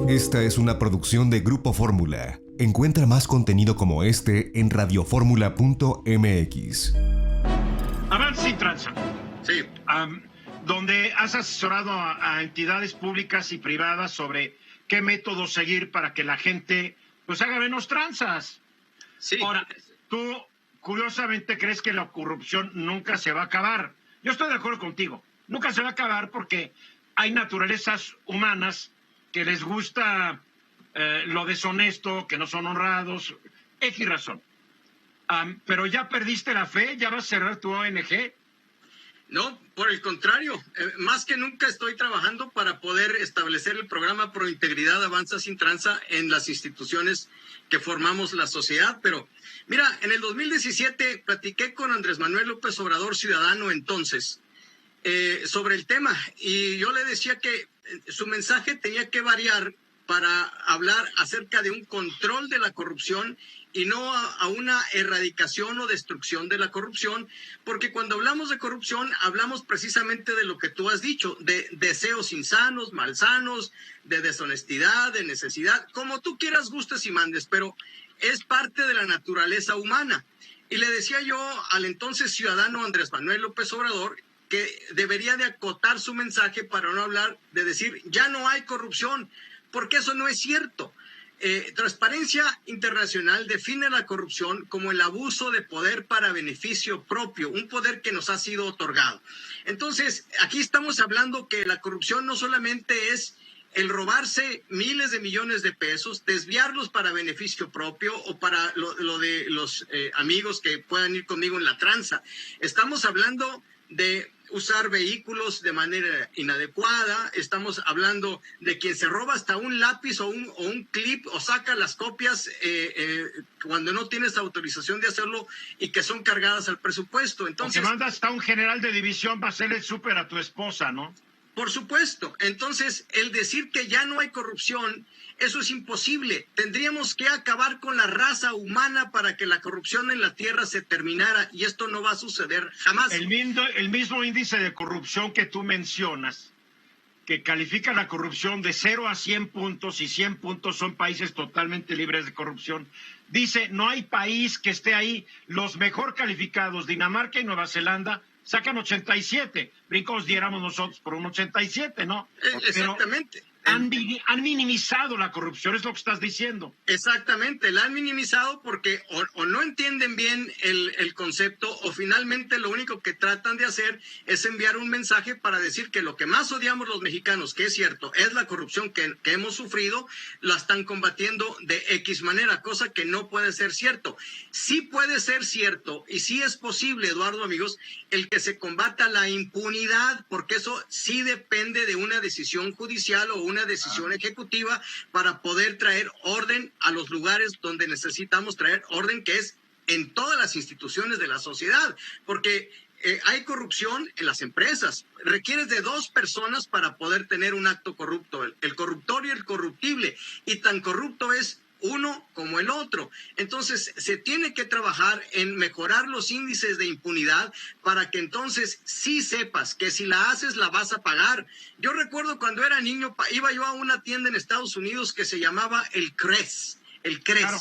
Esta es una producción de Grupo Fórmula. Encuentra más contenido como este en radioformula.mx. Avance sin tranza. Sí. Donde has asesorado a entidades públicas y privadas sobre qué método seguir para que la gente pues haga menos tranzas. Sí. Ahora, tú curiosamente crees que la corrupción nunca se va a acabar. Yo estoy de acuerdo contigo. Nunca se va a acabar porque hay naturalezas humanas que les gusta lo deshonesto, que no son honrados, X razón. Pero ya perdiste la fe, ya vas a cerrar tu ONG. No, por el contrario, más que nunca estoy trabajando para poder establecer el programa Pro Integridad Avanza Sin Tranza en las instituciones que formamos la sociedad. Pero mira, en el 2017 platiqué con Andrés Manuel López Obrador, ciudadano entonces, sobre el tema, y yo le decía que su mensaje tenía que variar para hablar acerca de un control de la corrupción y no a una erradicación o destrucción de la corrupción, porque cuando hablamos de corrupción hablamos precisamente de lo que tú has dicho, de deseos insanos, malsanos, de deshonestidad, de necesidad, como tú quieras, gustes y mandes, pero es parte de la naturaleza humana. Y le decía yo al entonces ciudadano Andrés Manuel López Obrador que debería de acotar su mensaje para no hablar de decir ya no hay corrupción, porque eso no es cierto. Transparencia Internacional define la corrupción como el abuso de poder para beneficio propio, un poder que nos ha sido otorgado. Entonces, aquí estamos hablando que la corrupción no solamente es el robarse miles de millones de pesos, desviarlos para beneficio propio o para lo de los amigos que puedan ir conmigo en la tranza. Estamos hablando de usar vehículos de manera inadecuada, estamos hablando de quien se roba hasta un lápiz o un clip o saca las copias cuando no tienes autorización de hacerlo y que son cargadas al presupuesto. Entonces, o que mandas hasta un general de división para hacerle el súper a tu esposa, ¿no? Por supuesto. Entonces, el decir que ya no hay corrupción, eso es imposible. Tendríamos que acabar con la raza humana para que la corrupción en la tierra se terminara, y esto no va a suceder jamás. El mismo índice de corrupción que tú mencionas, que califica la corrupción de 0 a 100 puntos, y 100 puntos son países totalmente libres de corrupción, dice, no hay país que esté ahí. Los mejor calificados, Dinamarca y Nueva Zelanda, sacan 87, brincos diéramos nosotros por un 87, ¿no? Exactamente. Pero han minimizado la corrupción, es lo que estás diciendo. Exactamente, la han minimizado porque o no entienden bien el concepto, o finalmente lo único que tratan de hacer es enviar un mensaje para decir que lo que más odiamos los mexicanos, que es cierto, es la corrupción que hemos sufrido, la están combatiendo de X manera, cosa que no puede ser cierto. Sí puede ser cierto y sí es posible, Eduardo, amigos, el que se combata la impunidad, porque eso sí depende de una decisión judicial o una decisión ejecutiva para poder traer orden a los lugares donde necesitamos traer orden, que es en todas las instituciones de la sociedad, porque hay corrupción en las empresas. Requieres de 2 personas para poder tener un acto corrupto, el corruptor y el corruptible, y tan corrupto es uno como el otro. Entonces, se tiene que trabajar en mejorar los índices de impunidad para que entonces sí sepas que si la haces, la vas a pagar. Yo recuerdo cuando era niño, iba yo a una tienda en Estados Unidos que se llamaba el CRES. Claro.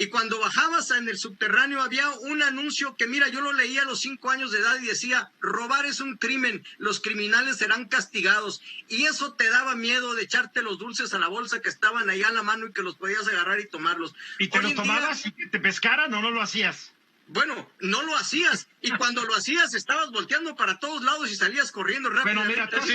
Y cuando bajabas en el subterráneo había un anuncio que, mira, yo lo leía a los 5 años de edad y decía, robar es un crimen, los criminales serán castigados. Y eso te daba miedo de echarte los dulces a la bolsa que estaban ahí a la mano y que los podías agarrar y tomarlos. ¿Y te los tomabas y te pescaran o no lo hacías? Bueno, no lo hacías, y cuando lo hacías estabas volteando para todos lados y salías corriendo rápido. Pero mira, tú has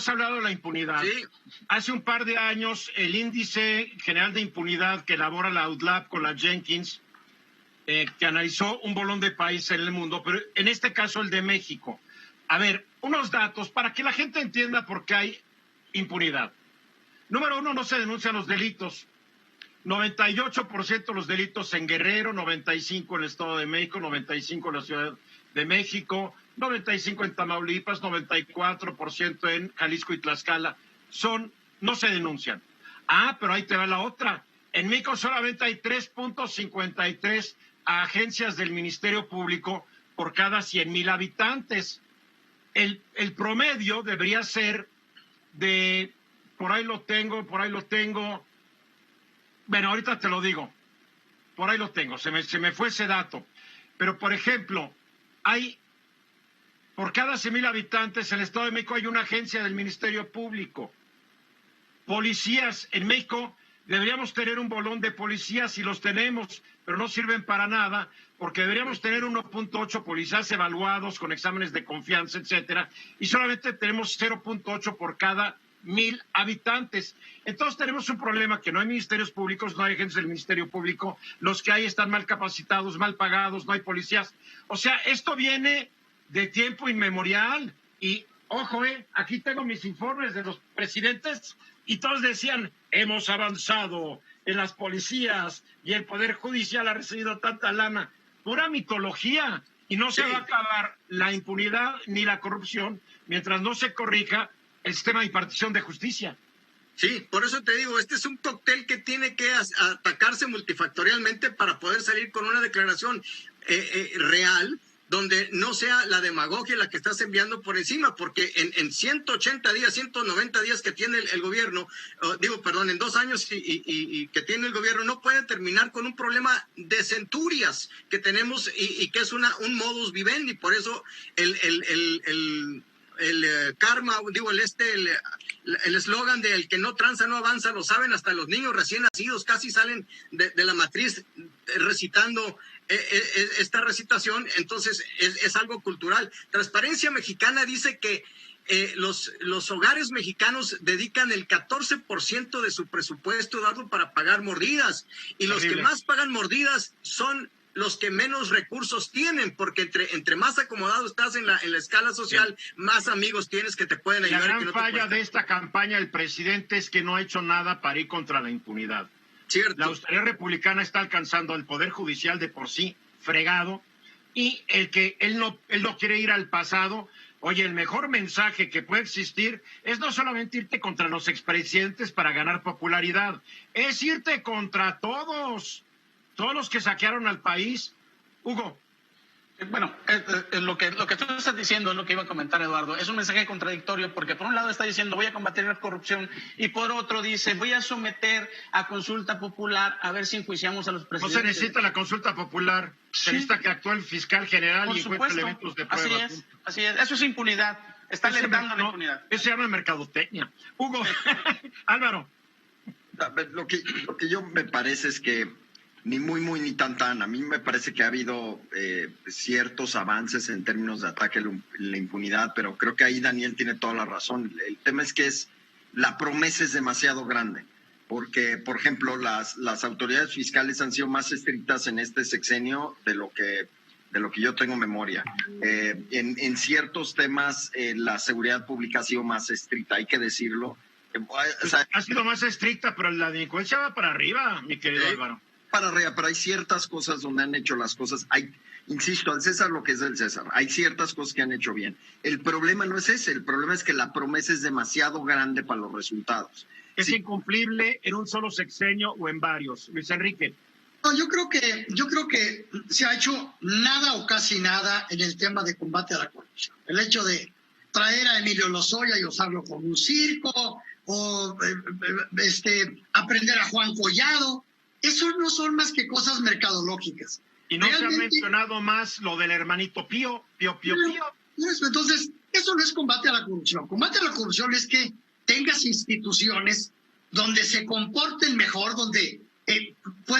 hablado de la impunidad, Sí. Hace un par de años, el índice general de impunidad que elabora la UDLAP con la Jenkins, que analizó un bolón de países en el mundo, pero en este caso el de México. A ver, unos datos para que la gente entienda por qué hay impunidad. Número 1, no se denuncian los delitos. 98% de los delitos en Guerrero, 95% en el Estado de México, 95% en la Ciudad de México, 95% en Tamaulipas, 94% en Jalisco y Tlaxcala. No se denuncian. Pero ahí te va la otra. En México solamente hay 3.53 agencias del Ministerio Público por cada 100,000 habitantes. El promedio debería ser de por ahí lo tengo. Bueno, ahorita te lo digo. Por ahí lo tengo, se me fue ese dato. Pero, por ejemplo, por cada 100,000 habitantes en el Estado de México hay una agencia del Ministerio Público. Policías en México, deberíamos tener un bolón de policías y los tenemos, pero no sirven para nada, porque deberíamos tener 1.8 policías evaluados con exámenes de confianza, etcétera, y solamente tenemos 0.8 por cada 1,000 habitantes. Entonces tenemos un problema que no hay ministerios públicos, no hay agentes del Ministerio Público, los que hay están mal capacitados, mal pagados, no hay policías. O sea, esto viene de tiempo inmemorial y, ojo, aquí tengo mis informes de los presidentes y todos decían, hemos avanzado en las policías y el Poder Judicial ha recibido tanta lana. Pura mitología, y no se va a acabar la impunidad ni la corrupción mientras no se corrija el sistema de impartición de justicia. Sí, por eso te digo, este es un cóctel que tiene que atacarse multifactorialmente para poder salir con una declaración real, donde no sea la demagogia la que estás enviando por encima, porque en 180 días, 190 días que tiene el gobierno, en 2 años y que tiene el gobierno, no puede terminar con un problema de centurias que tenemos y que es un modus vivendi. Por eso el karma, el eslogan de el que no tranza no avanza, lo saben hasta los niños recién nacidos, casi salen de la matriz recitando esta recitación. Entonces es algo cultural. Transparencia Mexicana dice que los hogares mexicanos dedican el 14% de su presupuesto, Eduardo, para pagar mordidas, y los que más pagan mordidas son los que menos recursos tienen, porque entre más acomodado estás en la escala social, más amigos tienes que te pueden ayudar. La gran falla de esta campaña del presidente es que no ha hecho nada para ir contra la impunidad. Cierto. La austeridad republicana está alcanzando al Poder Judicial de por sí fregado, y él no quiere ir al pasado. Oye, el mejor mensaje que puede existir es no solamente irte contra los expresidentes para ganar popularidad, es irte contra todos los que saquearon al país. Hugo. Bueno, lo que tú estás diciendo es lo que iba a comentar, Eduardo. Es un mensaje contradictorio porque por un lado está diciendo voy a combatir la corrupción y por otro dice voy a someter a consulta popular a ver si enjuiciamos a los presidentes. No se necesita la consulta popular, se necesita que actúe el fiscal general y encuentre elementos de prueba. Así es. Eso es impunidad. Está alentando a la impunidad. Eso se llama mercadotecnia. Hugo. Álvaro. Lo que yo me parece es que ni muy ni tan. A mí me parece que ha habido ciertos avances en términos de ataque a la impunidad, pero creo que ahí Daniel tiene toda la razón. El tema es que la promesa es demasiado grande, porque, por ejemplo, las autoridades fiscales han sido más estrictas en este sexenio de lo que yo tengo memoria. En ciertos temas, la seguridad pública ha sido más estricta, hay que decirlo. Ha sido más estricta, pero la delincuencia va para arriba, mi querido Álvaro. Para arriba, pero hay ciertas cosas donde han hecho las cosas. Insisto, al César lo que es del César. Hay ciertas cosas que han hecho bien. El problema no es ese, el problema es que la promesa es demasiado grande para los resultados. Es incumplible en un solo sexenio o en varios. Luis Enrique. No, yo creo que se ha hecho nada o casi nada en el tema de combate a la corrupción. El hecho de traer a Emilio Lozoya y usarlo como un circo, o aprender a Juan Collado, eso no son más que cosas mercadológicas. Y no se ha mencionado más lo del hermanito Pío. Entonces, eso no es combate a la corrupción. Combate a la corrupción es que tengas instituciones donde se comporten mejor, donde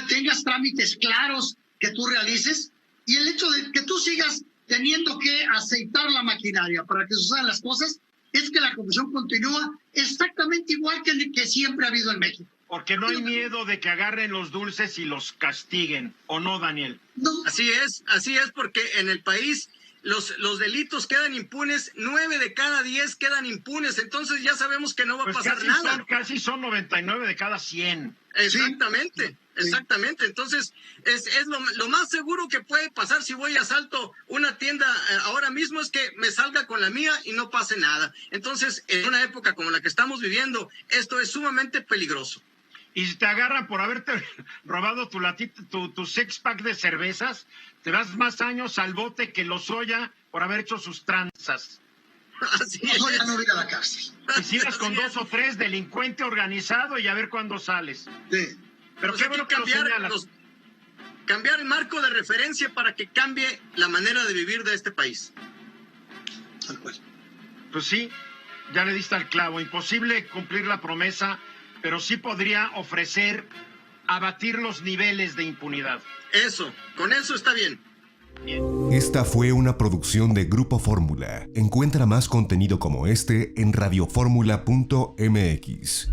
tengas trámites claros que tú realices, y el hecho de que tú sigas teniendo que aceitar la maquinaria para que sucedan las cosas, es que la corrupción continúa exactamente igual que siempre ha habido en México. Porque no hay miedo de que agarren los dulces y los castiguen, ¿o no, Daniel? No. Así es, porque en el país los delitos quedan impunes, 9 de cada 10 quedan impunes, entonces ya sabemos que no va a pasar nada. Casi son 99 de cada 100. Exactamente, sí. Exactamente. Entonces, es lo más seguro que puede pasar si voy y asalto una tienda ahora mismo, es que me salga con la mía y no pase nada. Entonces, en una época como la que estamos viviendo, esto es sumamente peligroso. Y si te agarran por haberte robado tu six-pack de cervezas, te das más años al bote que Lozoya por haber hecho sus tranzas. Así Ojo, es. ya no ir a la cárcel. Y sigas con 2 o 3 delincuente organizado y a ver cuándo sales. Sí. Pero Pues qué hay bueno que que lo señalas. cambiar el marco de referencia para que cambie la manera de vivir de este país. Tal cual. Pues sí, ya le diste al clavo. Imposible cumplir la promesa, pero sí podría ofrecer abatir los niveles de impunidad. Eso, con eso está bien. Esta fue una producción de Grupo Fórmula. Encuentra más contenido como este en radioformula.mx.